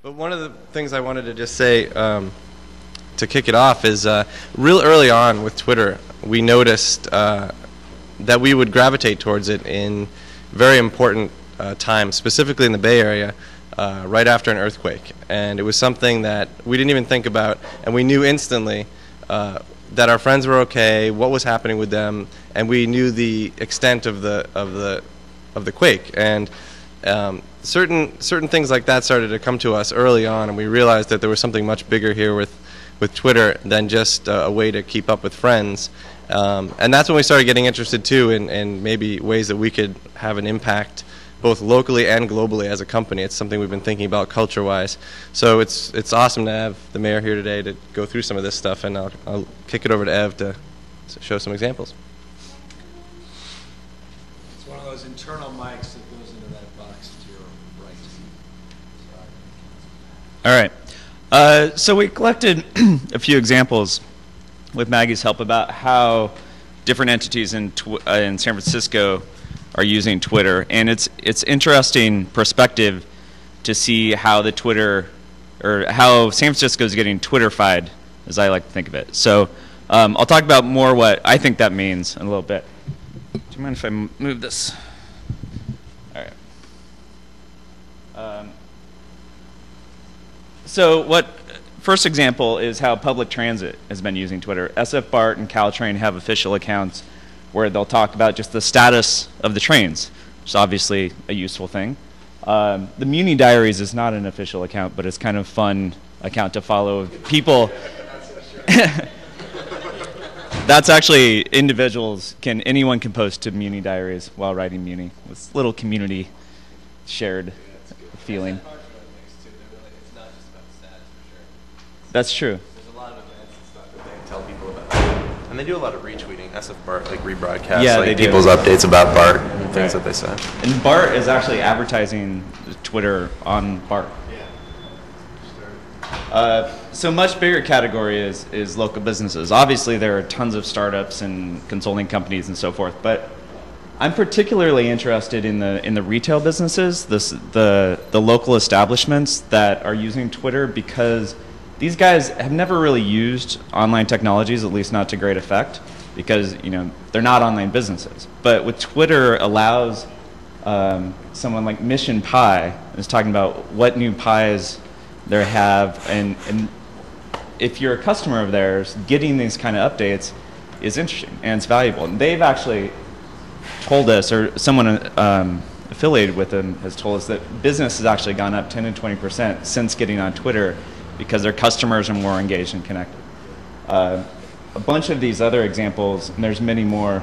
But one of the things I wanted to just say to kick it off is real early on with Twitter, we noticed that we would gravitate towards it in very important times, specifically in the Bay Area, right after an earthquake. And it was something that we didn't even think about, and we knew instantly that our friends were okay, what was happening with them, and we knew the extent of the quake. And certain things like that started to come to us early on, and we realized that there was something much bigger here with Twitter than just a way to keep up with friends. And that's when we started getting interested too in maybe ways that we could have an impact both locally and globally as a company. It's something we've been thinking about culture-wise. So it's awesome to have the mayor here today to go through some of this stuff, and I'll kick it over to Ev to show some examples. It's one of those internal mics that goes into that box to your right. All right. So we collected a few examples with Maggie's help about how different entities in San Francisco are using Twitter, and it's interesting perspective to see how the Twitter, or how San Francisco is getting Twitterfied, as I like to think of it. So I'll talk about more what I think that means in a little bit. Do you mind if I move this? All right. So first example is how public transit has been using Twitter. SF BART and Caltrain have official accounts where they'll talk about just the status of the trains, which is obviously a useful thing. The Muni Diaries is not an official account, but it's kind of fun account to follow people. That's actually individuals anyone can post to Muni Diaries while riding Muni. It's little community shared feeling. That's true. There's a lot of events and stuff that they tell people about. And they do a lot of retweeting. SF BART like rebroadcasts people's updates about BART and things that they say. And BART is actually advertising Twitter on BART. Yeah. So much bigger category is local businesses. Obviously there are tons of startups and consulting companies and so forth, but I'm particularly interested in the retail businesses, the local establishments that are using Twitter, because these guys have never really used online technologies, at least not to great effect, because they're not online businesses. But with Twitter allows someone like Mission Pie is talking about what new pies they have, and if you're a customer of theirs, getting these kind of updates is interesting and it's valuable. And they've actually told us, or someone affiliated with them has told us, that business has actually gone up 10 to 20% since getting on Twitter, because their customers are more engaged and connected. A bunch of these other examples, and there's many more.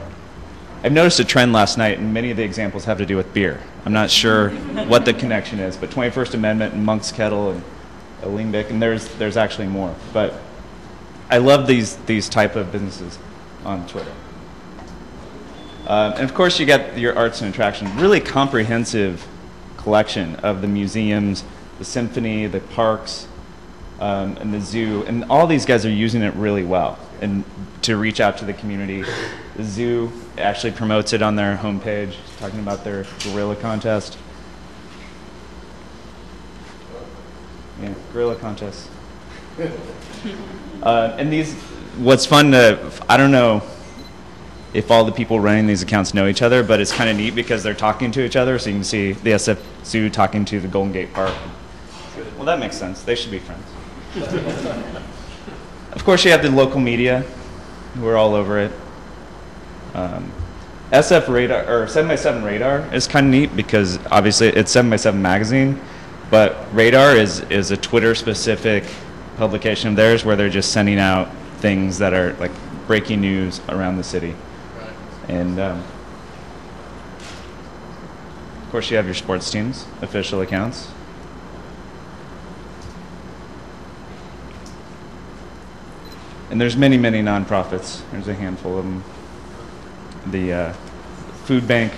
I've noticed a trend last night, and many of the examples have to do with beer. I'm not sure what the connection is, but 21st Amendment and Monk's Kettle and Limbic, and there's actually more. But I love these type of businesses on Twitter. And of course you get your arts and attraction, really comprehensive collection of the museums, the symphony, the parks, and the zoo, and all these guys are using it really well and to reach out to the community. The zoo actually promotes it on their homepage, talking about their gorilla contest. Yeah, gorilla contest. And what's fun I don't know if all the people running these accounts know each other, but it's kind of neat because they're talking to each other, so you can see the SF Zoo talking to the Golden Gate Park. Well, that makes sense. They should be friends. Of course, you have the local media, who are all over it. SF Radar, or 7x7 Radar, is kind of neat because obviously it's 7x7 magazine, but Radar is a Twitter-specific publication of theirs where they're just sending out things that are like breaking news around the city. Right. And of course, you have your sports teams, official accounts. And there's many, many nonprofits. There's a handful of them. The food bank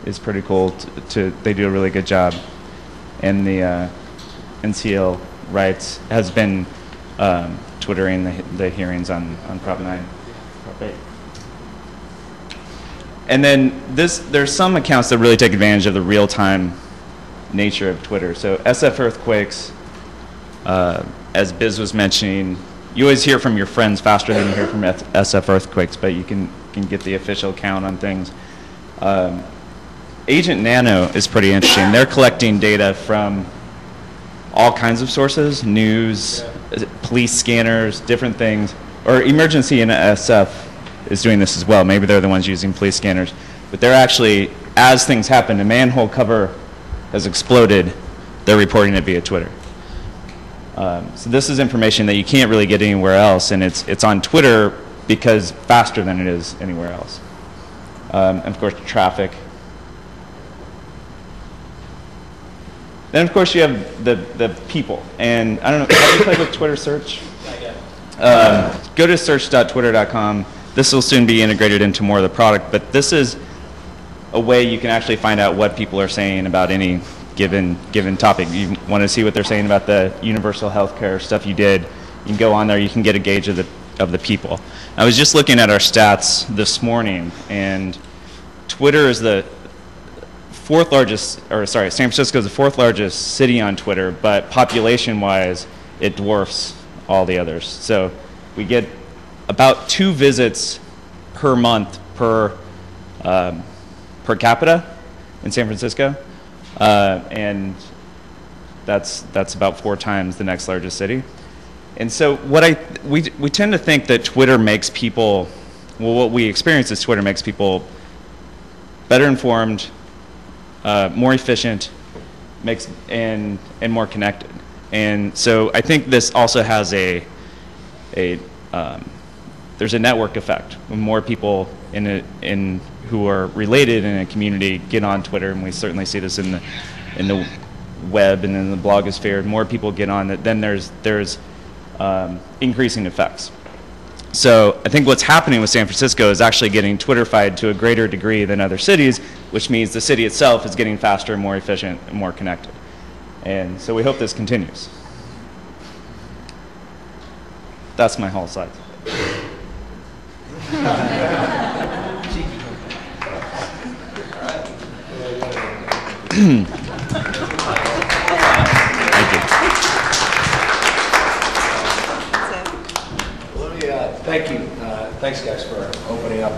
is pretty cool. They do a really good job. And the NCL Rights has been Twittering the hearings on Prop 9, Prop 8. And then there's some accounts that really take advantage of the real-time nature of Twitter. So SF Earthquakes As Biz was mentioning, you always hear from your friends faster than you hear from SF Earthquakes, but you can get the official count on things. Agent Nano is pretty interesting. They're collecting data from all kinds of sources, news, police scanners, different things. Or Emergency and SF is doing this as well. Maybe they're the ones using police scanners. But they're actually, as things happen, a manhole cover has exploded, they're reporting it via Twitter. So this is information that you can't really get anywhere else, and it's on Twitter because faster than it is anywhere else. And of course, traffic. Then of course you have the people, and I don't know, have you played with Twitter search? Go to search.twitter.com. This will soon be integrated into more of the product, but this is a way you can actually find out what people are saying about any given topic. You want to see what they're saying about the universal health care stuff you did, you can go on there, you can get a gauge of the people. I was just looking at our stats this morning, and Twitter is the fourth largest, or sorry, San Francisco is the fourth largest city on Twitter, but population-wise, it dwarfs all the others. So we get about 2 visits per month per capita in San Francisco, and that's about 4 times the next largest city. And so we tend to think that Twitter makes people, well, what we experience is Twitter makes people better informed, more efficient, and more connected. And so I think this also has there's a network effect. When more people who are related in a community get on Twitter, and we certainly see this in the web and in the blogosphere, more people get on it, then there's increasing effects. So I think what's happening with San Francisco is actually getting Twitterfied to a greater degree than other cities, which means the city itself is getting faster, more efficient, and more connected. And so we hope this continues. That's my whole slide. Thank you. Thanks, guys, for opening up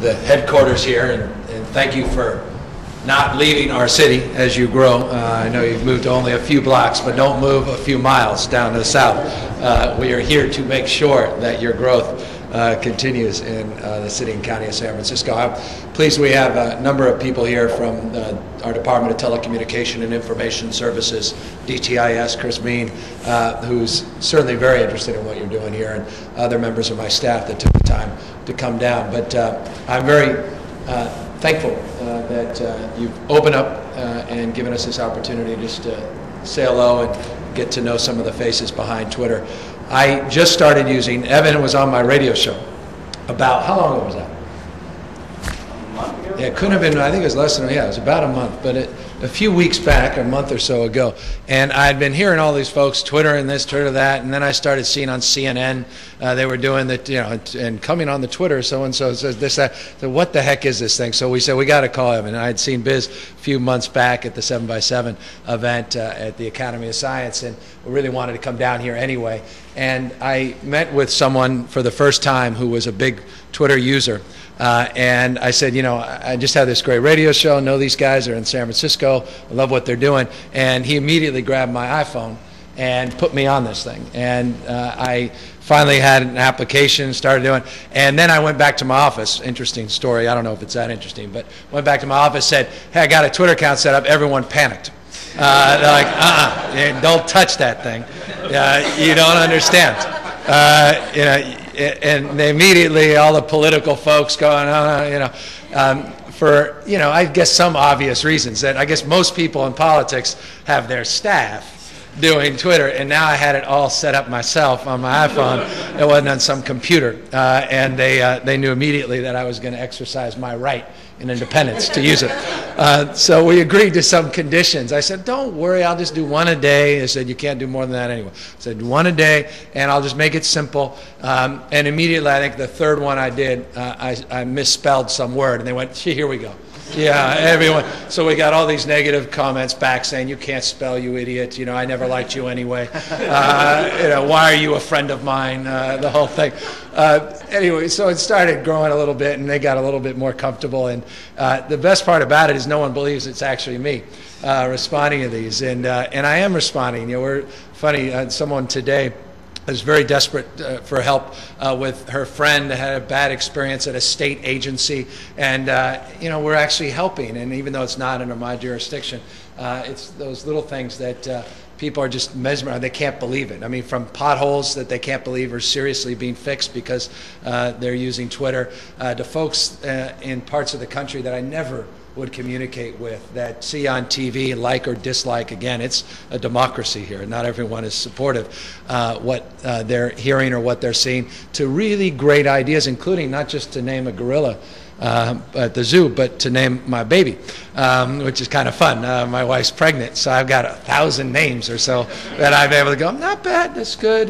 the headquarters here, and thank you for not leaving our city as you grow. I know you've moved only a few blocks, but don't move a few miles down to the south. We are here to make sure that your growth continues in the city and county of San Francisco. I'm pleased we have a number of people here from our Department of Telecommunication and Information Services, DTIS, Chris Mean, who's certainly very interested in what you're doing here, and other members of my staff that took the time to come down. But I'm very thankful that you've opened up and given us this opportunity just to say hello and get to know some of the faces behind Twitter. I just started using, Evan was on my radio show about, how long ago was that? A month ago? Yeah, it couldn't have been, I think it was less than, yeah, it was about a month, but a few weeks back, a month or so ago, and I'd been hearing all these folks Twitter and this, Twitter that, and then I started seeing on CNN, they were doing that, you know, and coming on the Twitter, so-and-so says this, that, so what the heck is this thing? So we said, we got to call him, and I'd seen Biz a few months back at the 7x7 event at the Academy of Science, and we really wanted to come down here anyway, and I met with someone for the first time who was a big Twitter user. And I said, you know, I just had this great radio show, know these guys are in San Francisco, I love what they're doing. And he immediately grabbed my iPhone and put me on this thing. And I finally had an application, started doing, and then I went back to my office. Interesting story, I don't know if it's that interesting, but went back to my office, said, hey, I got a Twitter account set up, everyone panicked. They're like, don't touch that thing. You don't understand. You know, and immediately all the political folks going, you know, for, you know, I guess some obvious reasons that I guess most people in politics have their staff doing Twitter, and now I had it all set up myself on my iPhone. It wasn't on some computer, and they knew immediately that I was going to exercise my right and independence to use it. So we agreed to some conditions. I said, don't worry, I'll just do one a day. They said, you can't do more than that anyway. I said, one a day, and I'll just make it simple. And immediately, I think the third one I did, I misspelled some word, and they went, here we go. Yeah, everyone. So we got all these negative comments back saying, "You can't spell, you idiot. You know, I never liked you anyway. You know, why are you a friend of mine?" The whole thing. Anyway, so it started growing a little bit, and they got a little bit more comfortable. And the best part about it is no one believes it's actually me responding to these, and I am responding. You know, we're funny. Someone today is very desperate for help with her friend that had a bad experience at a state agency, and you know, we're actually helping. And even though it's not under my jurisdiction, it's those little things that people are just mesmerized. They can't believe it. I mean, from potholes that they can't believe are seriously being fixed because they're using Twitter, to folks in parts of the country that I never would communicate with, that see on TV, like or dislike. Again, it's a democracy here. Not everyone is supportive what they're hearing or what they're seeing, to really great ideas, including not just to name a gorilla at the zoo, but to name my baby, which is kind of fun. My wife's pregnant, so I've got 1,000 names or so that I'm able to go, not bad, that's good.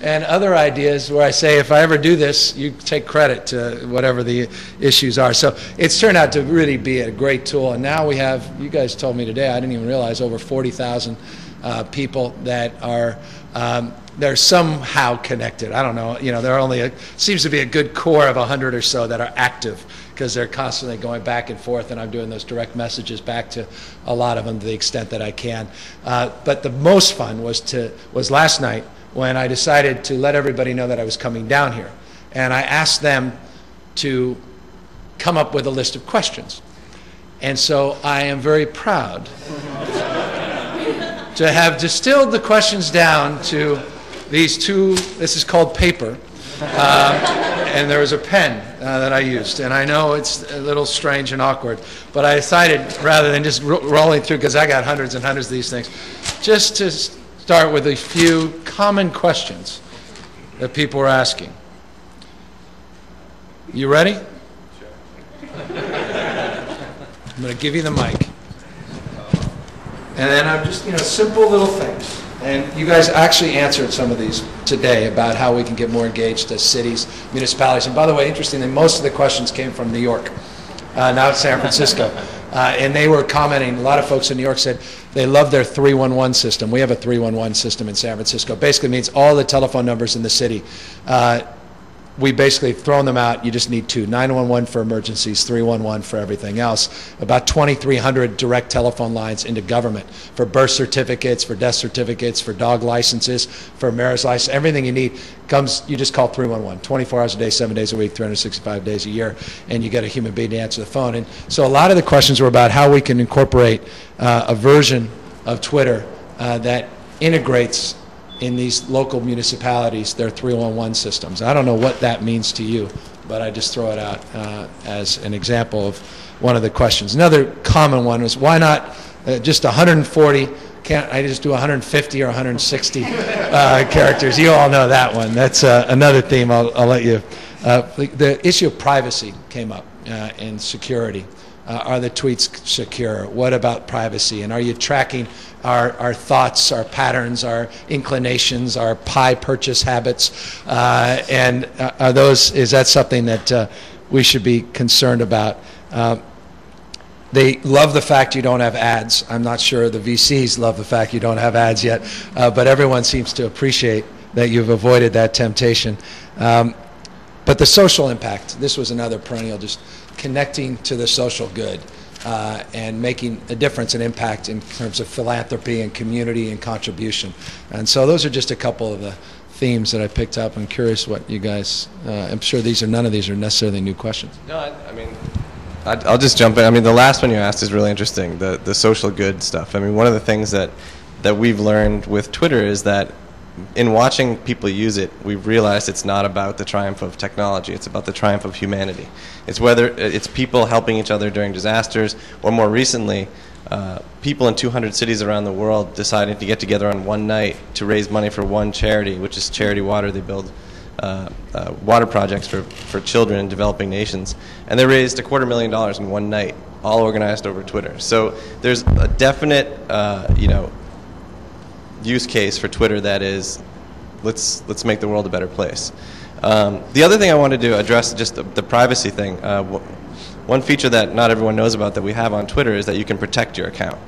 And other ideas where I say, if I ever do this, you take credit to whatever the issues are. So it's turned out to really be a great tool. And now we have, you guys told me today, I didn't even realize, over 40,000 people that are they're somehow connected. I don't know, you know, there are only seems to be a good core of 100 or so that are active, because they're constantly going back and forth, and I'm doing those direct messages back to a lot of them to the extent that I can. But the most fun was last night, when I decided to let everybody know that I was coming down here, and I asked them to come up with a list of questions. And so I am very proud to have distilled the questions down to these two. This is called paper, and there was a pen that I used. And I know it's a little strange and awkward, but I decided, rather than just rolling through, because I got hundreds and hundreds of these things, just to start with a few common questions that people were asking. You ready? Sure. I'm going to give you the mic. And then I'm just, you know, simple little things. And you guys actually answered some of these today about how we can get more engaged as cities, municipalities. And by the way, interestingly, most of the questions came from New York, not San Francisco. And they were commenting, a lot of folks in New York said they love their 311 system. We have a 311 system in San Francisco. Basically means all the telephone numbers in the city, we basically have thrown them out. You just need two: 911 for emergencies, 311 for everything else. About 2,300 direct telephone lines into government for birth certificates, for death certificates, for dog licenses, for marriage license. Everything you need comes, you just call 311, 24 hours a day, 7 days a week, 365 days a year, and you get a human being to answer the phone. And so a lot of the questions were about how we can incorporate a version of Twitter that integrates in these local municipalities their 311 systems. I don't know what that means to you, but I just throw it out as an example of one of the questions. Another common one was, why not just 140? Can't I just do 150 or 160 characters? You all know that one. That's another theme I'll let you. The issue of privacy came up and security. Are the tweets secure? What about privacy? And are you tracking our thoughts, our patterns, our inclinations, our pie purchase habits? And are those, is that something that we should be concerned about? They love the fact you don't have ads. I'm not sure the VCs love the fact you don't have ads yet, but everyone seems to appreciate that you've avoided that temptation. But the social impact, this was another perennial, just connecting to the social good and making a difference and impact in terms of philanthropy and community and contribution. And so those are just a couple of the themes that I picked up. I'm curious what you guys, I'm sure none of these are necessarily new questions. No, I mean, I'll just jump in. I mean, the last one you asked is really interesting, the social good stuff. I mean, one of the things that we've learned with Twitter is that in watching people use it, we've realized it's not about the triumph of technology. It's about the triumph of humanity. It's whether it's people helping each other during disasters, or more recently, people in 200 cities around the world deciding to get together on one night to raise money for one charity, which is Charity Water. They build water projects for children in developing nations. And they raised $250,000 in one night, all organized over Twitter. So there's a definite, use case for Twitter that is, let's make the world a better place. The other thing I wanted to address, just the privacy thing. one feature that not everyone knows about that we have on Twitter is that you can protect your account.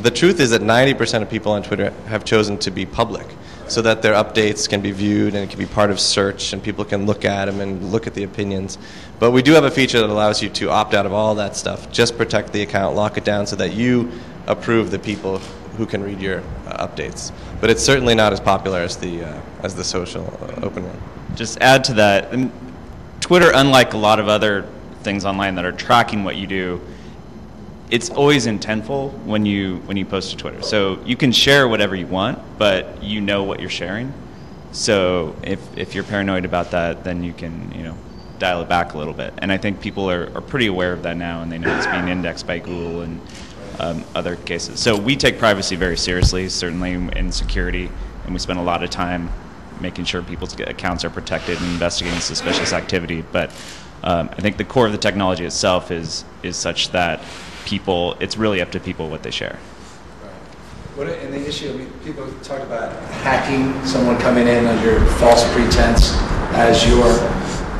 The truth is that 90% of people on Twitter have chosen to be public, so that their updates can be viewed and it can be part of search and people can look at them and look at the opinions. But we do have a feature that allows you to opt out of all that stuff, just protect the account, lock it down so that you approve the people who can read your updates. But it's certainly not as popular as the social open one. Just add to that, and Twitter, unlike a lot of other things online that are tracking what you do, it's always intentful when you post to Twitter. So you can share whatever you want, but you know what you're sharing. So if you're paranoid about that, then you can dial it back a little bit. And I think people are pretty aware of that now, and they know it's being indexed by Google and other cases. So we take privacy very seriously, certainly in security, and we spend a lot of time making sure people's accounts are protected and investigating suspicious activity. But I think the core of the technology itself is such that it's really up to people what they share. Right. And the issue, people talk about hacking, someone coming in under false pretense as your,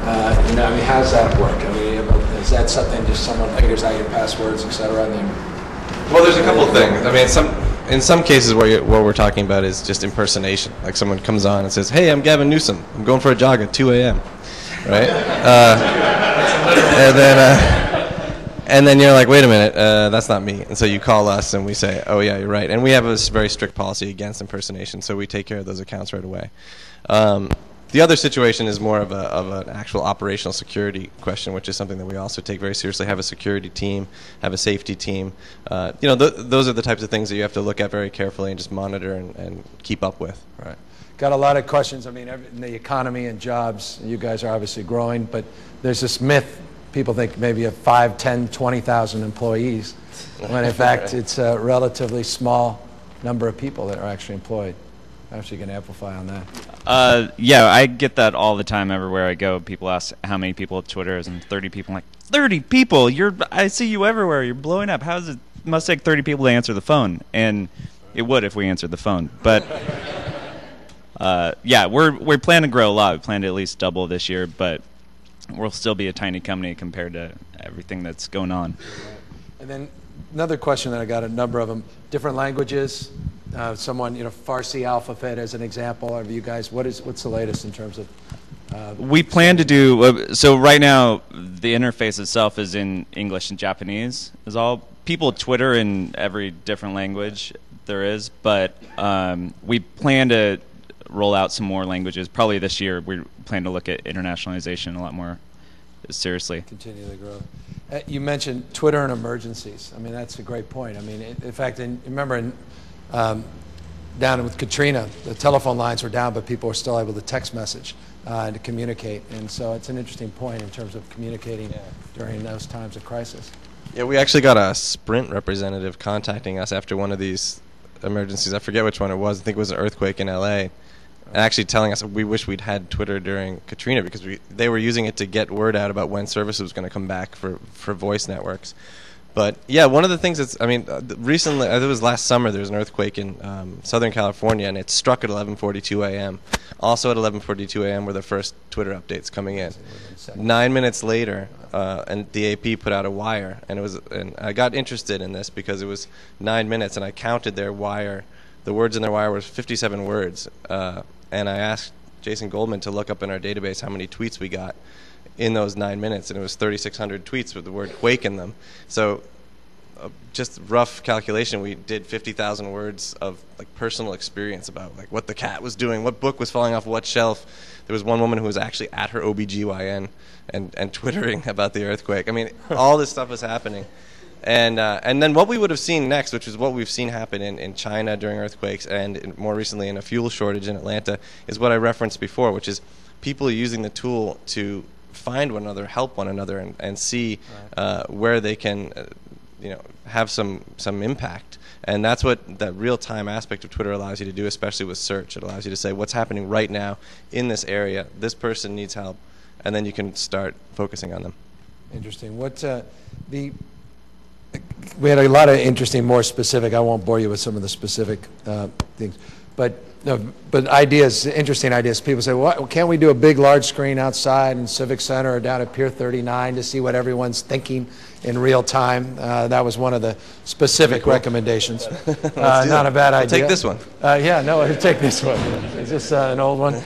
how does that work? Is that something just someone figures out your passwords, et cetera? Well, there's a couple of things. In some cases what we're talking about is just impersonation. Like someone comes on and says, "Hey, I'm Gavin Newsom. I'm going for a jog at 2 a.m." Right? And then you're like, wait a minute, that's not me. And so you call us and we say, oh yeah, you're right. And we have a very strict policy against impersonation, so we take care of those accounts right away. The other situation is more of an actual operational security question, which is something that we also take very seriously. Have a security team, have a safety team. Those are the types of things that you have to look at very carefully and just monitor and keep up with. Right. Got a lot of questions. In the economy and jobs, you guys are obviously growing, but there's this myth. People think maybe you have 5, 10, 20,000 employees, when in fact it's a relatively small number of people that are actually employed. Perhaps you can amplify on that. Yeah, I get that all the time everywhere I go. People ask how many people at Twitter is, and 30 people. I'm like, 30 people? I see you everywhere. You're blowing up. It must take 30 people to answer the phone. And it would if we answered the phone. But yeah, we plan to grow a lot. We plan to at least double this year, but we'll still be a tiny company compared to everything that's going on. And then another question that I got, a number of them, different languages. Someone, Farsi alphabet as an example. Of you guys, what's the latest in terms of? We plan to do so. Right now, the interface itself is in English and Japanese. Is all people Twitter in every different language there is, but we plan to roll out some more languages. Probably this year, we plan to look at internationalization a lot more seriously. Continue to grow. You mentioned Twitter and emergencies. That's a great point. In fact, remember down with Katrina, the telephone lines were down, but people were still able to text message and to communicate. And so it's an interesting point in terms of communicating during those times of crisis. Yeah, we actually got a Sprint representative contacting us after one of these emergencies. I forget which one it was. I think it was an earthquake in L.A. And actually telling us we wish we'd had Twitter during Katrina because they were using it to get word out about when service was going to come back for voice networks. But yeah, one of the things that's, recently, it was last summer, there was an earthquake in Southern California, and it struck at 11:42 a.m. Also at 11:42 a.m. were the first Twitter updates coming in. 9 minutes later, and the AP put out a wire, and I got interested in this because it was 9 minutes, and I counted their wire. The words in their wire were 57 words, and I asked Jason Goldman to look up in our database how many tweets we got in those 9 minutes, and it was 3,600 tweets with the word quake in them. So just rough calculation, we did 50,000 words of personal experience about what the cat was doing, what book was falling off what shelf. There was one woman who was actually at her OBGYN and twittering about the earthquake. All this stuff was happening. And then what we would have seen next, which is what we've seen happen in China during earthquakes and more recently in a fuel shortage in Atlanta, is what I referenced before, which is people using the tool to find one another, help one another, and see where they can have some impact. And that's what that real-time aspect of Twitter allows you to do, especially with search. It allows you to say what's happening right now in this area. This person needs help, and then you can start focusing on them. Interesting. we had a lot of interesting, more specific, I won't bore you with some of the specific things, but ideas, interesting ideas. People say, well, can't we do a big, large screen outside in Civic Center or down at Pier 39 to see what everyone's thinking in real time? That was one of the specific recommendations. Not a bad idea. Take this one. Yeah, no, I'll take this one. Is this an old one?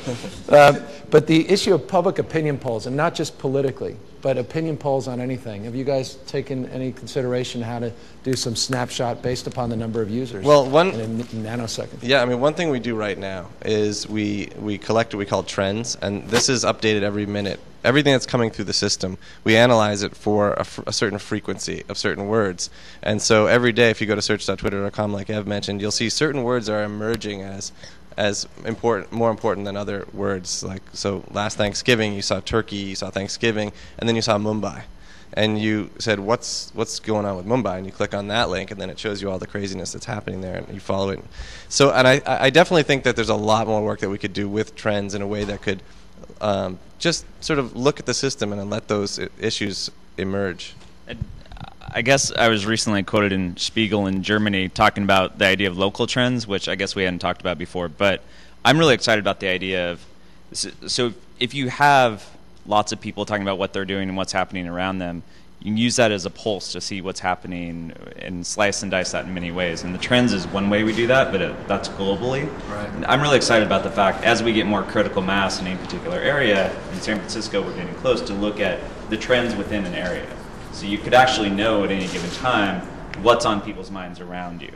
But the issue of public opinion polls, and not just politically, but opinion polls on anything. Have you guys taken any consideration how to do some snapshot based upon the number of users Well, in a nanosecond? Yeah, I mean, one thing we do right now is we collect what we call trends, and this is updated every minute. Everything that's coming through the system, we analyze it for a certain frequency of certain words. And so every day, if you go to search.twitter.com, like Ev mentioned, you'll see certain words are emerging as more important than other words. Like, so last Thanksgiving, you saw Turkey, you saw Thanksgiving, and then you saw Mumbai. And you said, what's going on with Mumbai? And you click on that link, and then it shows you all the craziness that's happening there, and you follow it. So, and I definitely think that there's a lot more work that we could do with trends in a way that could just sort of look at the system and then let those issues emerge. I guess I was recently quoted in Spiegel in Germany talking about the idea of local trends, which I guess we hadn't talked about before. But I'm really excited about the idea of, so if you have lots of people talking about what they're doing and what's happening around them, you can use that as a pulse to see what's happening and slice and dice that in many ways. And the trends is one way we do that, but that's globally. Right. And I'm really excited about the fact, as we get more critical mass in a particular area, in San Francisco we're getting close to look at the trends within an area. So you could actually know at any given time what's on people's minds around you,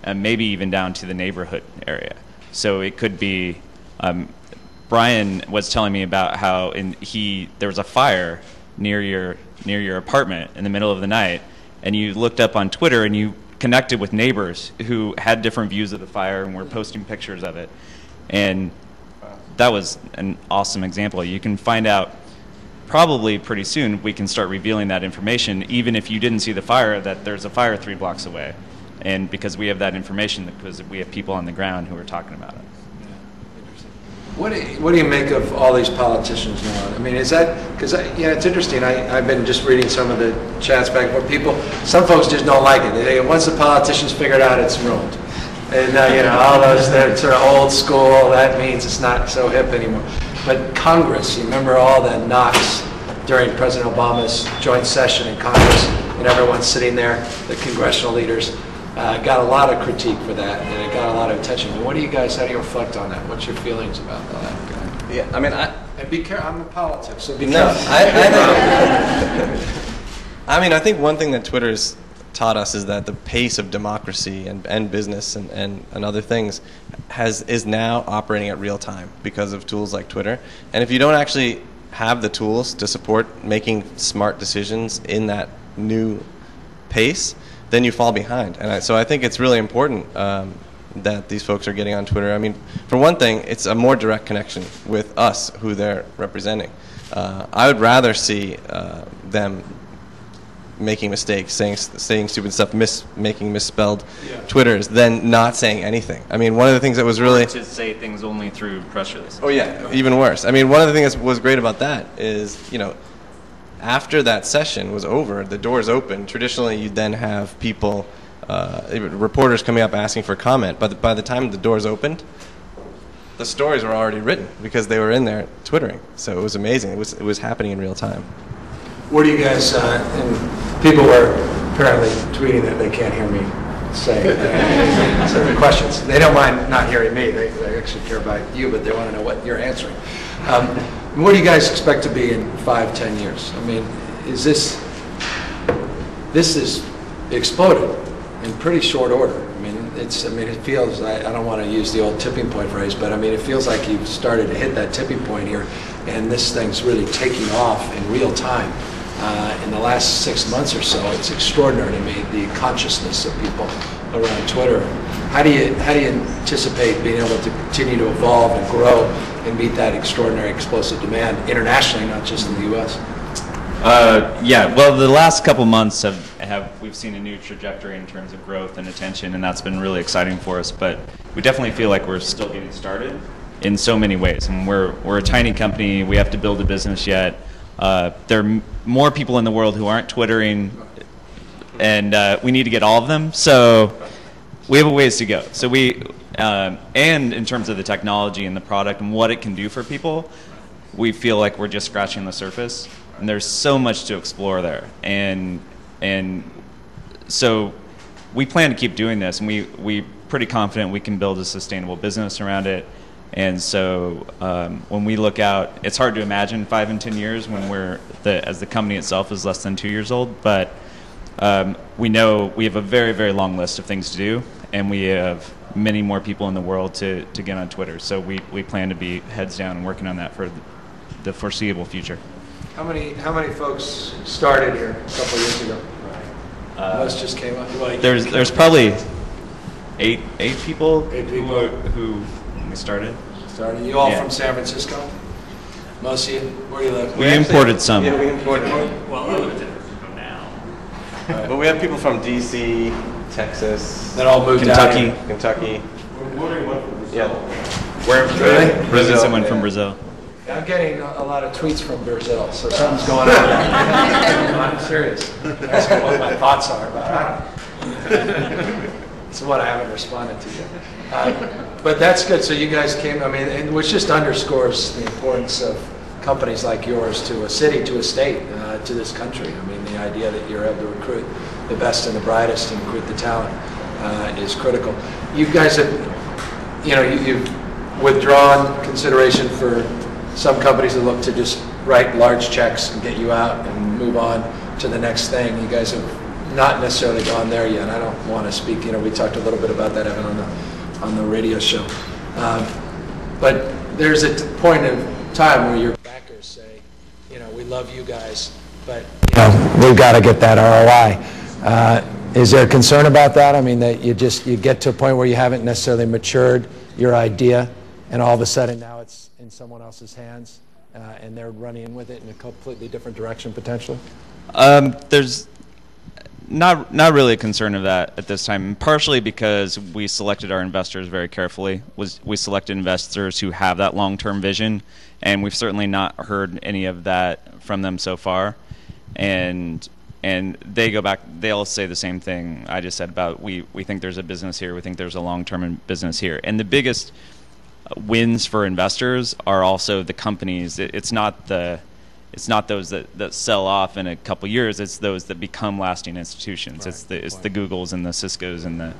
and maybe even down to the neighborhood area. So it could be, Brian was telling me about how there was a fire near your apartment in the middle of the night, and you looked up on Twitter and you connected with neighbors who had different views of the fire and were posting pictures of it. And that was an awesome example. You can find out probably pretty soon we can start revealing that information, even if you didn't see the fire, that there's a fire 3 blocks away. And because we have that information, because we have people on the ground who are talking about it. What do you make of all these politicians now? I mean, is that, because it's interesting. I've been just reading some of the chats back where some folks just don't like it. Once the politicians figure it out, it's ruined. And all those, they're sort of old school. That means it's not so hip anymore. But Congress, you remember all the knocks during President Obama's joint session in Congress, and everyone's sitting there, the congressional leaders, got a lot of critique for that, and it got a lot of attention. But how do you reflect on that? What's your feelings about all that? Yeah, I mean, and be careful, I'm in politics, so be no, careful. I think one thing that Twitter's taught us is that the pace of democracy and business and other things is now operating at real time because of tools like Twitter. And if you don't actually have the tools to support making smart decisions in that new pace, then you fall behind. And so I think it's really important that these folks are getting on Twitter. I mean, for one thing, it's a more direct connection with us, who they're representing. I would rather see them making mistakes, saying stupid stuff, making misspelled Twitters, than not saying anything. I mean, one of the things that was really... To say things only through press releases. Oh yeah, even worse. I mean, one of the things that was great about that is, after that session was over, the doors opened. Traditionally, you'd then have people, reporters coming up asking for comment, but by the time the doors opened, the stories were already written because they were in there twittering. So it was amazing. It was happening in real time. What do you guys, and people were apparently tweeting that they can't hear me say certain questions. They don't mind not hearing me. They actually care about you, but they want to know what you're answering. What do you guys expect to be in 5-10 years? I mean, this is exploded in pretty short order. It feels, I don't want to use the old tipping point phrase, but it feels like you've started to hit that tipping point here, and this thing's really taking off in real time. In the last 6 months or so, it's extraordinary to me, the consciousness of people around Twitter. How do you anticipate being able to continue to evolve and grow and meet that extraordinary explosive demand internationally, not just in the U.S.? Well, the last couple months we've seen a new trajectory in terms of growth and attention, and that's been really exciting for us. But we definitely feel like we're still getting started in so many ways. And we're a tiny company. We have to build a business yet. There are more people in the world who aren't twittering and we need to get all of them. So we have a ways to go. So and in terms of the technology and the product and what it can do for people, we feel like we're just scratching the surface, and there's so much to explore there. And so we plan to keep doing this, and we pretty confident we can build a sustainable business around it. And so when we look out, it's hard to imagine 5 and 10 years when as the company itself is less than 2 years old, but we know we have a very, very long list of things to do, and we have many more people in the world to get on Twitter. So we plan to be heads down and working on that for the foreseeable future. How many folks started here a couple years ago? Most just came up. There's probably eight people. Who we started. You all from San Francisco? Most of you? Where do you live? We imported some. Yeah, we imported. Well, I live in San Francisco now. But we have people from D.C., Texas, That all moved out here. Kentucky. We're wondering what from Brazil. Yeah. Where? Really? Brazil. Someone from Brazil. I'm getting a lot of tweets from Brazil, so something's going on. I'm serious. Ask me what my thoughts are about it. It's what I haven't responded to yet. But that's good. So you guys came, which just underscores the importance of companies like yours to a city, to a state, to this country. The idea that you're able to recruit the best and the brightest and recruit the talent is critical. You guys have, you've withdrawn consideration for some companies that look to just write large checks and get you out and move on to the next thing. You guys have not necessarily gone there yet. I don't want to speak. We talked a little bit about that, Evan, on the radio show. But there's a point in time where your backers say, we love you guys, but we've got to get that ROI. Is there concern about that? That you get to a point where you haven't necessarily matured your idea, and all of a sudden now it's in someone else's hands, and they're running in with it in a completely different direction potentially? There's not really a concern of that at this time, partially because we selected our investors very carefully. We selected investors who have that long-term vision, and we've certainly not heard any of that from them so far. And they go back, they'll say the same thing I just said about we think there's a business here, we think there's a long-term business here. And the biggest wins for investors are also the companies. It's not those that sell off in a couple years. It's those that become lasting institutions. Right. It's the Googles and the Ciscos and the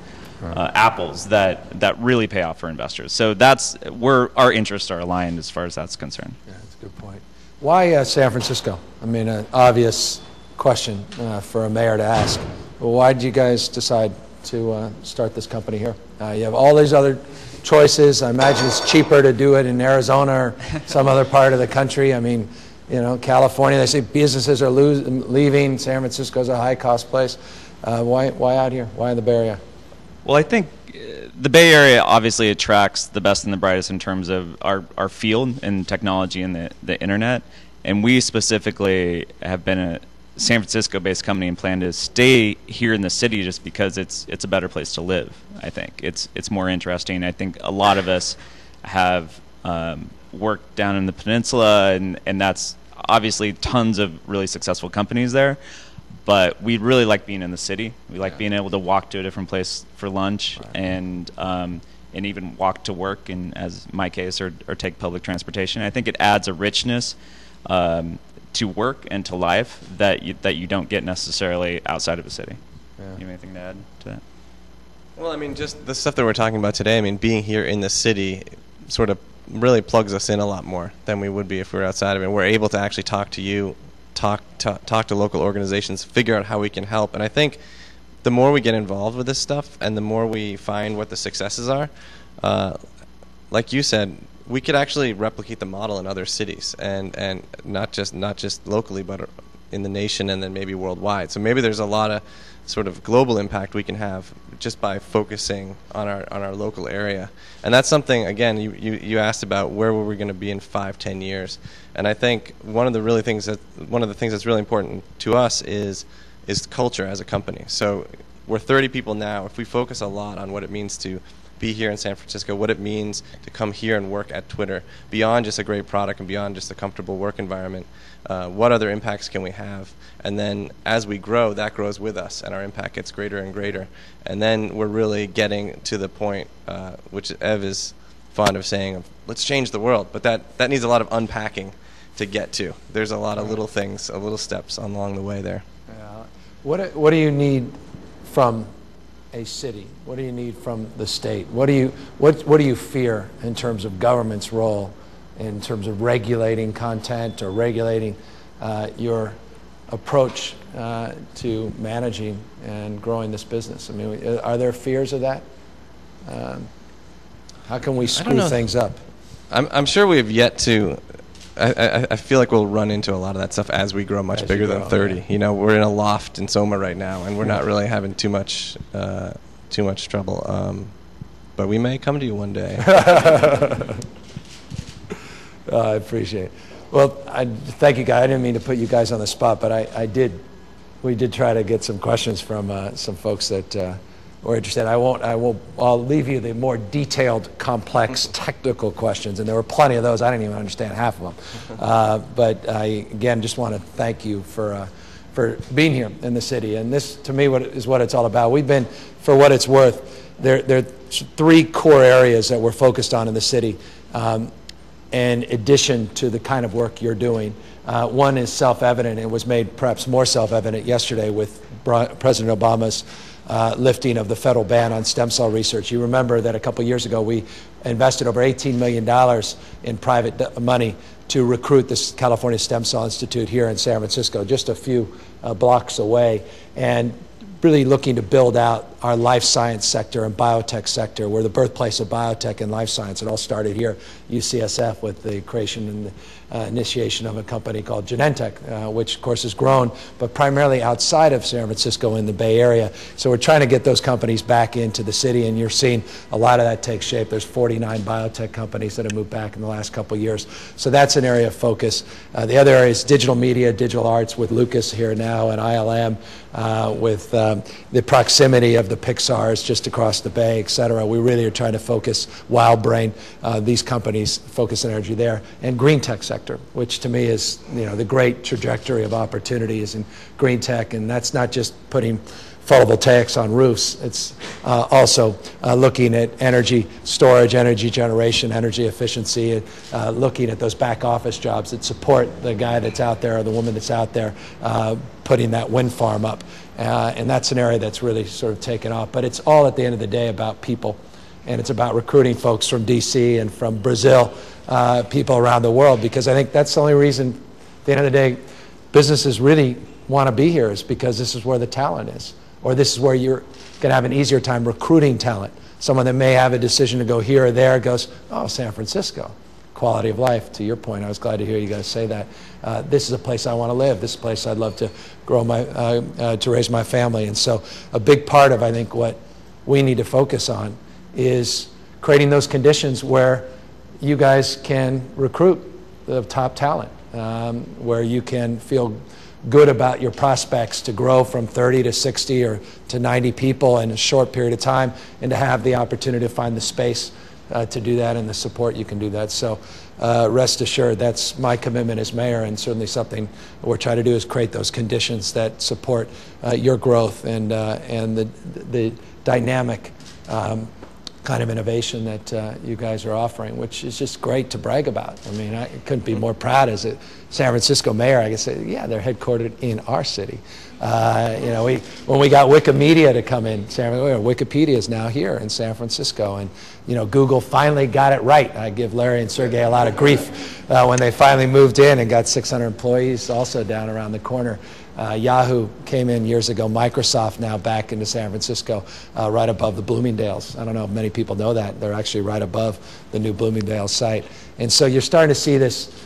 Apples that really pay off for investors. So our interests are aligned as far as that's concerned. Yeah, that's a good point. Why San Francisco? An obvious question for a mayor to ask. Well, why did you guys decide to start this company here? You have all these other choices. I imagine it's cheaper to do it in Arizona or some other part of the country. California, they say businesses are leaving. San Francisco's a high-cost place. Why out here? Why in the Bay Area? Well, I think the Bay Area obviously attracts the best and the brightest in terms of our field in technology and the internet. And we specifically have been a San Francisco-based company and plan to stay here in the city just because it's a better place to live. I think it's more interesting. I think a lot of us have worked down in the peninsula, and that's obviously tons of really successful companies there. But we really like being in the city. We like being able to walk to a different place for lunch, and even walk to work, in as my case, or take public transportation. I think it adds a richness to work and to life that you don't get necessarily outside of a city. Yeah. You have anything to add to that? Well, just the stuff that we're talking about today. Being here in the city sort of really plugs us in a lot more than we would be if we were outside of it. We're able to actually talk to you, talk to local organizations, figure out how we can help. And I think the more we get involved with this stuff and the more we find what the successes are, like you said, we could actually replicate the model in other cities, and not just locally, but in the nation and then maybe worldwide. So maybe there's a lot of sort of global impact we can have just by focusing on our local area. And that's something, again, you asked about where were we going to be in 5-10 years. And I think one of the things that's really important to us is culture as a company. So we're 30 people now. If we focus a lot on what it means to be here in San Francisco, what it means to come here and work at Twitter, beyond just a great product and beyond just a comfortable work environment. What other impacts can we have? And then as we grow, that grows with us, and our impact gets greater and greater. And then we're really getting to the point, which Ev is fond of saying, of, let's change the world. But that needs a lot of unpacking to get to. There's a lot of little things, little steps along the way there. Yeah. What do you need from a city? What do you need from the state? What do you fear in terms of government's role, in terms of regulating content or regulating your approach to managing and growing this business? I mean, are there fears of that? How can we screw things up? I'm sure we have yet to. I feel like we'll run into a lot of that stuff as we grow much bigger than 30. Yeah. You know, we're in a loft in Soma right now, and we're not really having too much trouble. But we may come to you one day. I appreciate it. Well, thank you, guys. I didn't mean to put you guys on the spot, but we did try to get some questions from some folks that were interested. I'll leave you the more detailed, complex, technical questions, and there were plenty of those. I didn't even understand half of them. But I, again, just want to thank you for being here in the city. And this, to me, is what it's all about. We've been, for what it's worth, there are 3 core areas that we're focused on in the city, in addition to the kind of work you're doing. One is self-evident. It was made perhaps more self-evident yesterday with President Obama's lifting of the federal ban on stem cell research. You remember that a couple years ago we invested over $18 million in private money to recruit the California Stem Cell Institute here in San Francisco, just a few blocks away, and really looking to build out our life science sector and biotech sector. We're the birthplace of biotech and life science. It all started here, UCSF, with the creation and the initiation of a company called Genentech, which of course has grown, but primarily outside of San Francisco in the Bay Area. So we're trying to get those companies back into the city, and you're seeing a lot of that take shape. There's 49 biotech companies that have moved back in the last couple of years. So that's an area of focus. The other area is digital media, digital arts with Lucas here now, and ILM, with the proximity of the Pixars just across the bay, et cetera. We really are trying to focus WildBrain, these companies, focus energy there, and green tech sector, which to me is, you know, the great trajectory of opportunities in green tech. And that's not just putting photovoltaics on roofs. It's also looking at energy storage, energy generation, energy efficiency, looking at those back office jobs that support the guy that's out there or the woman that's out there putting that wind farm up. And that's an area that's really sort of taken off. But it's all, at the end of the day, about people. And it's about recruiting folks from D.C. and from Brazil, people around the world, because I think that's the only reason, at the end of the day, businesses really want to be here, is because this is where the talent is. Or this is where you're going to have an easier time recruiting talent. Someone that may have a decision to go here or there goes, oh, San Francisco, quality of life. To your point, I was glad to hear you guys say that. This is a place I want to live. This is a place I'd love to grow to raise my family. And so a big part of, I think, what we need to focus on is creating those conditions where you guys can recruit the top talent, where you can feel good about your prospects to grow from 30 to 60 or to 90 people in a short period of time, and to have the opportunity to find the space to do that and the support you can do that. So rest assured, that's my commitment as mayor, and certainly something we're trying to do is create those conditions that support your growth and the dynamic kind of innovation that you guys are offering, which is just great to brag about. I mean, I couldn't be more proud as a San Francisco mayor. I can say, yeah, they're headquartered in our city. You know, when we got Wikimedia to come in, Wikipedia is now here in San Francisco, and you know, Google finally got it right. I give Larry and Sergey a lot of grief when they finally moved in and got 600 employees also down around the corner. Yahoo came in years ago. Microsoft now back into San Francisco, right above the Bloomingdale's. I don't know if many people know that. They're actually right above the new Bloomingdale's site. And so you're starting to see this,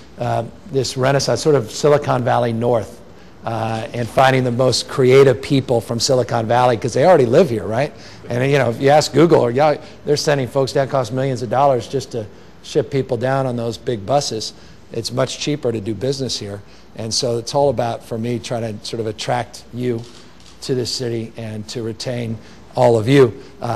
this renaissance, sort of Silicon Valley North, and finding the most creative people from Silicon Valley, because they already live here, right? And you know, if you ask Google or Yahoo, they're sending folks down, cost millions of dollars just to ship people down on those big buses. It's much cheaper to do business here. And so it's all about, for me, trying to sort of attract you to this city and to retain all of you,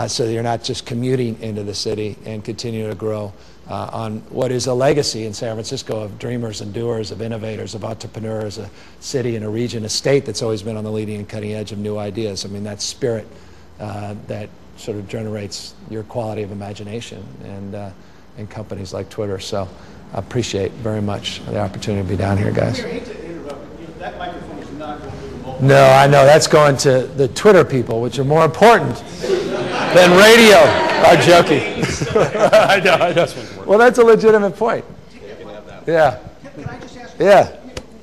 so that you're not just commuting into the city, and continue to grow on what is a legacy in San Francisco of dreamers and doers, of innovators, of entrepreneurs, a city and a region, a state that's always been on the leading and cutting edge of new ideas. I mean, that spirit that sort of generates your quality of imagination and companies like Twitter. So I appreciate very much the opportunity to be down here, guys. I hate to interrupt, but that microphone is not going to the mobile. No, I know. That's going to the Twitter people, which are more important than radio. I'm joking. I know. Well, that's a legitimate point. Yeah. Can I just ask? Yeah.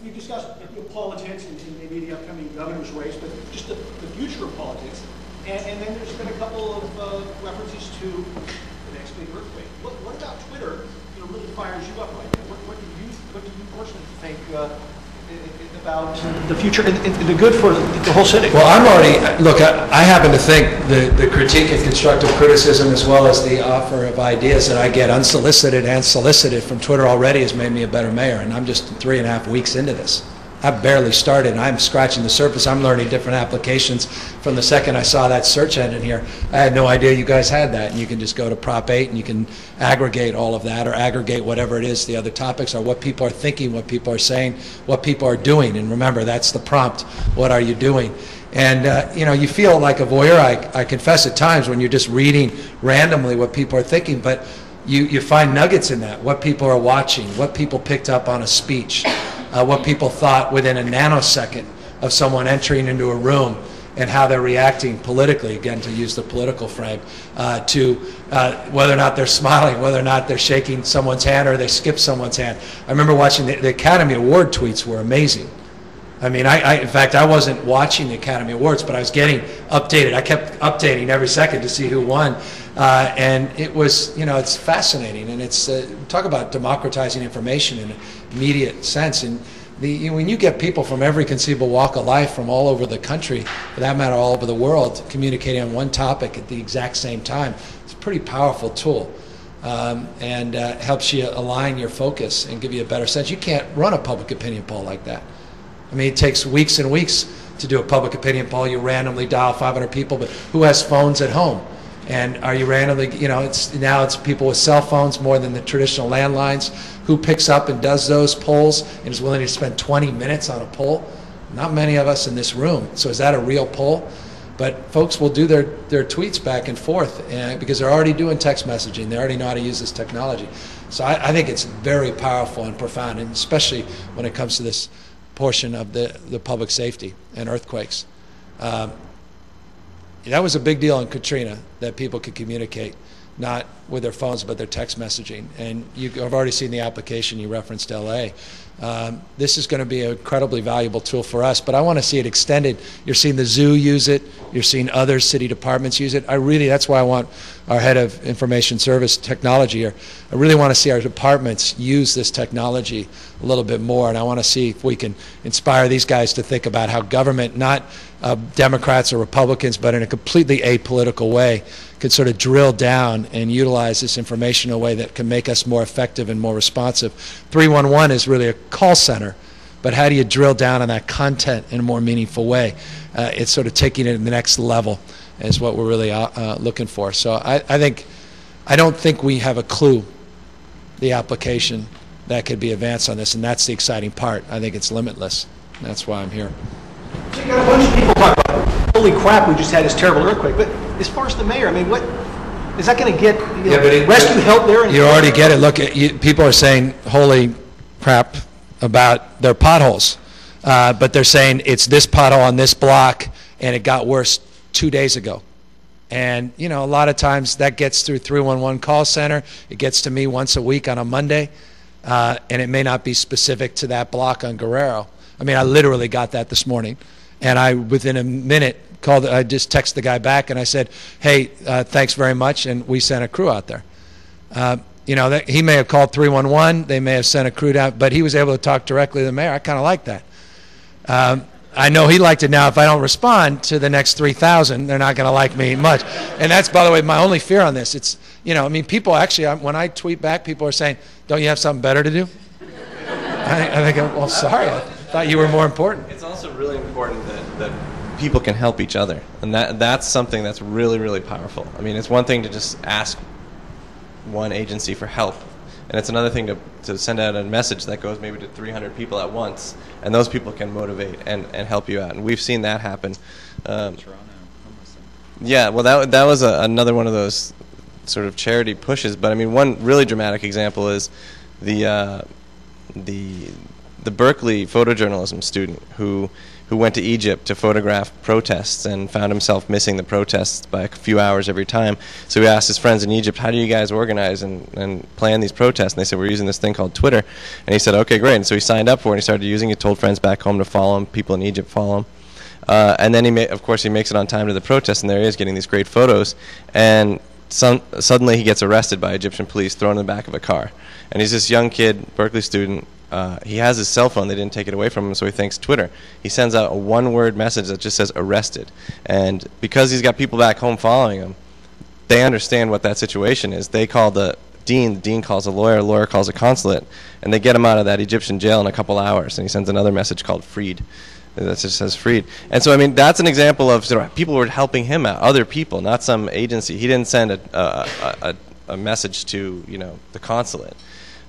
You discussed politics and maybe the upcoming governor's race, but just the future of politics. And then there's been a couple of references to the next big earthquake. What about Twitter? Really fires you up right now. What do you personally think about the future and the good for the whole city? Well, I'm already, look, I happen to think the critique and constructive criticism, as well as the offer of ideas that I get unsolicited and solicited from Twitter already, has made me a better mayor, and I'm just 3.5 weeks into this. I've barely started, and I'm scratching the surface. I'm learning different applications from the second I saw that search engine here. I had no idea you guys had that, and you can just go to Prop 8 and you can aggregate all of that, or aggregate whatever it is, the other topics, or what people are thinking, what people are saying, what people are doing. And remember, that's the prompt. What are you doing? And you feel like a voyeur, I confess, at times, when you're just reading randomly what people are thinking, but you find nuggets in that, what people are watching, what people picked up on a speech, what people thought within a nanosecond of someone entering into a room, and how they're reacting politically, again, to use the political frame, to whether or not they're smiling, whether or not they're shaking someone's hand, or they skip someone's hand. I remember watching the Academy Award tweets were amazing. I mean, in fact, I wasn't watching the Academy Awards, but I was getting updated. I kept updating every second to see who won. And it was, it's fascinating. And it's, talk about democratizing information in an immediate sense. And when you get people from every conceivable walk of life from all over the country, for that matter, all over the world, communicating on one topic at the exact same time, it's a pretty powerful tool. And helps you align your focus and give you a better sense. You can't run a public opinion poll like that. I mean, it takes weeks and weeks to do a public opinion poll. You randomly dial 500 people, but who has phones at home? And are you randomly, now it's people with cell phones more than the traditional landlines. Who picks up and does those polls and is willing to spend 20 minutes on a poll? Not many of us in this room. So is that a real poll? But folks will do their tweets back and forth because they're already doing text messaging. They already know how to use this technology. So I think it's very powerful and profound, and especially when it comes to this portion of the public safety and earthquakes. That was a big deal in Katrina, that people could communicate, not with their phones, but their text messaging. And I've already seen the application. You referenced LA. This is going to be an incredibly valuable tool for us, but I want to see it extended. You're seeing the zoo use it. You're seeing other city departments use it. That's why I want our head of information service technology here. I really want to see our departments use this technology a little bit more, and I want to see if we can inspire these guys to think about how government, not Democrats or Republicans, but in a completely apolitical way, could sort of drill down and utilize this information in a way that can make us more effective and more responsive. 311 is really a call center, but how do you drill down on that content in a more meaningful way? It's sort of taking it to the next level is what we're really looking for. So I don't think we have a clue the application that could be advanced on this, and that's the exciting part. I think it's limitless. That's why I'm here. So you got a bunch of people talking about, holy crap, we just had this terrible earthquake. But as far as the mayor, I mean, what is that going to get? Rescue help there? You already get it. Look, people are saying holy crap about their potholes, but they're saying it's this pothole on this block, and it got worse 2 days ago. And a lot of times that gets through 311 call center. It gets to me once a week on a Monday, and it may not be specific to that block on Guerrero. I mean, I literally got that this morning, and I, within a minute, I just texted the guy back, and I said, hey, thanks very much, and we sent a crew out there. He may have called 311, they may have sent a crew down, but he was able to talk directly to the mayor. I kind of like that. I know he liked it. Now, if I don't respond to the next 3,000, they're not going to like me much. And that's, by the way, my only fear on this. It's, people actually, when I tweet back, people are saying, don't you have something better to do? I think, well, sorry, I thought you were more important. It's also really important that people can help each other, and that's something that's really, really powerful. I mean, it's one thing to just ask one agency for help, and it's another thing to send out a message that goes maybe to 300 people at once, and those people can motivate and help you out, and we've seen that happen. Yeah, well, that was another one of those sort of charity pushes, but I mean, one really dramatic example is the Berkeley photojournalism student who went to Egypt to photograph protests and found himself missing the protests by a few hours every time. So he asked his friends in Egypt, how do you guys organize and plan these protests? And they said, we're using this thing called Twitter. And he said, okay, great. And so he signed up for it, and he started using it, told friends back home to follow him, people in Egypt follow him. And then, of course, he makes it on time to the protest, and there he is getting these great photos. And suddenly he gets arrested by Egyptian police, thrown in the back of a car. And he's this young kid, Berkeley student. He has his cell phone. They didn't take it away from him, so he thanks Twitter. He sends out a one-word message that just says arrested. And because he's got people back home following him, they understand what that situation is. They call the dean calls a lawyer calls a consulate, and they get him out of that Egyptian jail in a couple hours. And he sends another message called freed. That just says freed. And so, I mean, that's an example of sort of people were helping him out, other people, not some agency. He didn't send a message to, the consulate.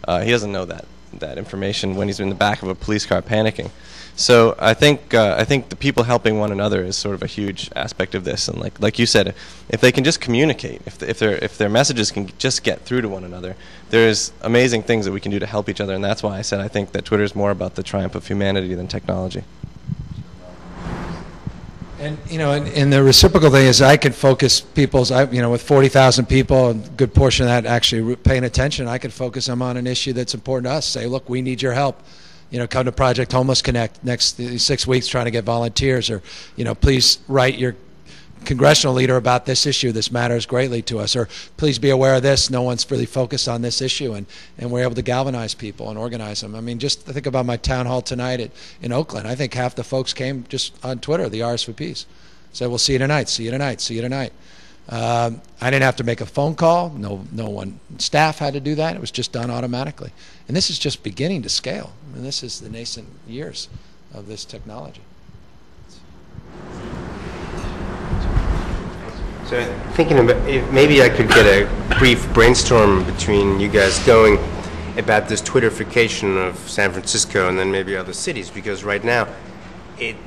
He doesn't know that information when he's in the back of a police car panicking. So I think the people helping one another is sort of a huge aspect of this. And like you said, if they can just communicate, if their messages can just get through to one another, there's amazing things that we can do to help each other. And that's why I said I think that Twitter is more about the triumph of humanity than technology. And and the reciprocal thing is I could focus people's, with 40,000 people, a good portion of that actually paying attention, I could focus them on an issue that's important to us. Say, look, we need your help. Come to Project Homeless Connect next 6 weeks trying to get volunteers, or, please write your congressional leader about this issue. This matters greatly to us. Or please be aware of this. No one's really focused on this issue. And we're able to galvanize people and organize them. I mean, just think about my town hall tonight in Oakland. I think half the folks came just on Twitter, the R's for Peace. Said, we'll see you tonight, see you tonight, see you tonight. I didn't have to make a phone call. No one, staff had to do that. It was just done automatically. And this is just beginning to scale. I mean, this is the nascent years of this technology. So thinking about if maybe I could get a brief brainstorm between you guys going about this Twitterification of San Francisco and then maybe other cities, because right now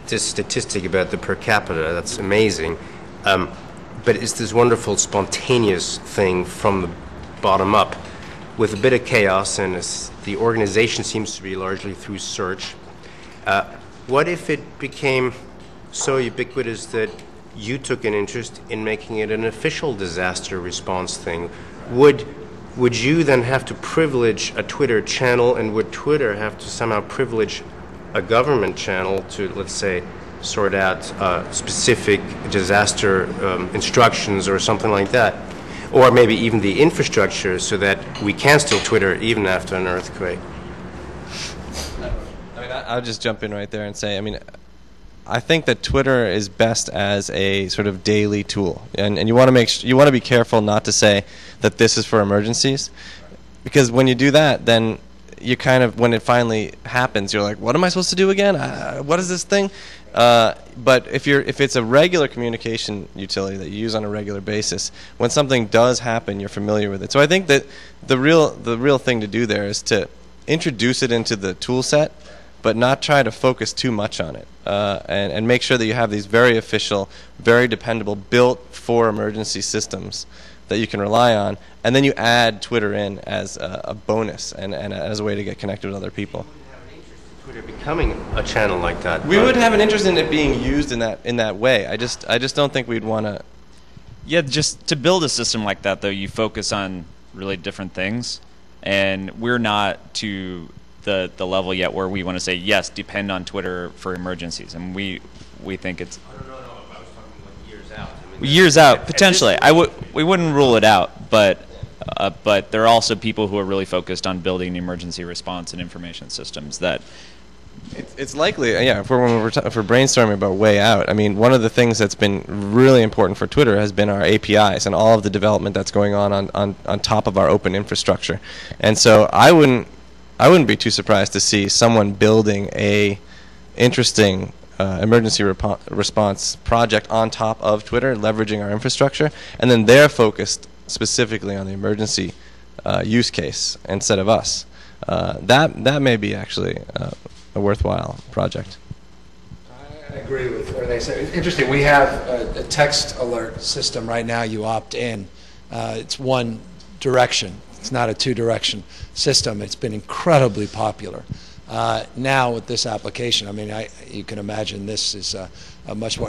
this statistic about the per capita, that's amazing, but it's this wonderful spontaneous thing from the bottom up with a bit of chaos, and the organization seems to be largely through search. What if it became so ubiquitous that you took an interest in making it an official disaster response thing? Would you then have to privilege a Twitter channel, and would Twitter have to somehow privilege a government channel to, let's say, sort out specific disaster instructions or something like that? Or maybe even the infrastructure so that we can still Twitter even after an earthquake? I mean, I'll just jump in right there and say, I think that Twitter is best as a sort of daily tool, and you want to be careful not to say that this is for emergencies, because when you do that, then you kind of, when it finally happens, you're like, what am I supposed to do again? What is this thing? But if it's a regular communication utility that you use on a regular basis, when something does happen, you're familiar with it. So I think that the real thing to do there is to introduce it into the tool set, but not try to focus too much on it, and make sure that you have these very official, very dependable, built for emergency systems that you can rely on, and then you add Twitter in as a bonus and as a way to get connected with other people. Twitter becoming a channel like that. We would have an interest in it being used in that way. I just don't think we'd want to. Yeah, just to build a system like that, though, you focus on really different things, and we're not to the level yet where we want to say, yes, depend on Twitter for emergencies. And we think it's... No. I was talking like years out. Years out, potentially. We wouldn't rule it out, but there are also people who are really focused on building emergency response and information systems that... It's likely, yeah, for brainstorming about way out. One of the things that's been really important for Twitter has been our APIs and all of the development that's going on top of our open infrastructure. And so I wouldn't be too surprised to see someone building a interesting emergency response project on top of Twitter, leveraging our infrastructure, and then they're focused specifically on the emergency use case instead of us. That may be actually a worthwhile project. I agree with what they say. It's interesting. We have a text alert system right now. You opt in. It's one direction. It's not a two-direction system. It's been incredibly popular. Now with this application, I mean, you can imagine this is a much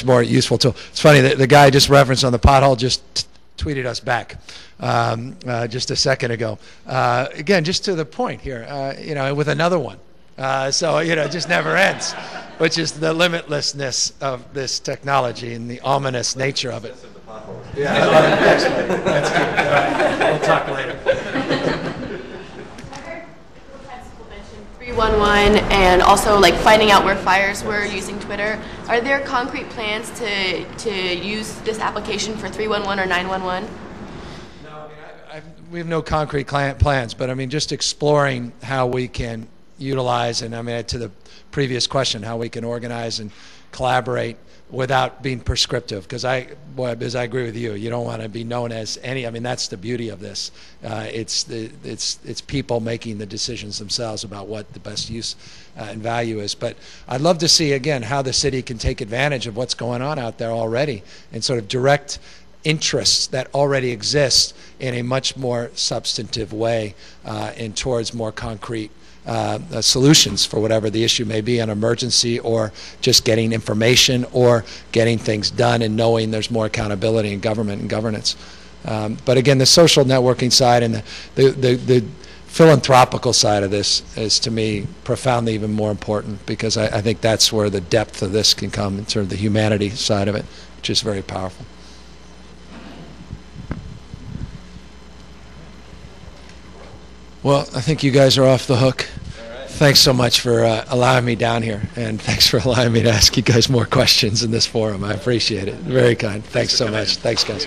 more useful tool. It's funny that the guy just referenced on the pothole just tweeted us back just a second ago. Again, just to the point here, you know, with another one. So, you know, it just never ends, which is the limitlessness of this technology and the ominous nature of it. Yeah, that's good. We'll talk later. 311 and also like finding out where fires were using Twitter. Are there concrete plans to use this application for 311 or 911? No, I mean, we have no concrete plans, but I mean, just exploring how we can utilize, and I mean, to the previous question, how we can organize and collaborate without being prescriptive, because I agree with you. You don't want to be known as any. I mean, that's the beauty of this. It's people making the decisions themselves about what the best use and value is. But I'd love to see again how the city can take advantage of what's going on out there already and sort of direct interests that already exist in a much more substantive way and towards more concrete solutions for whatever the issue may be, an emergency or just getting information or getting things done and knowing there's more accountability in government and governance. But again, the social networking side and the philanthropical side of this is, to me, profoundly even more important, because I think that's where the depth of this can come in terms of the humanity side of it, which is very powerful. Well, I think you guys are off the hook. Right. Thanks so much for allowing me down here, and thanks for allowing me to ask you guys more questions in this forum. I appreciate it. Very kind. Thanks so much. Thanks, guys.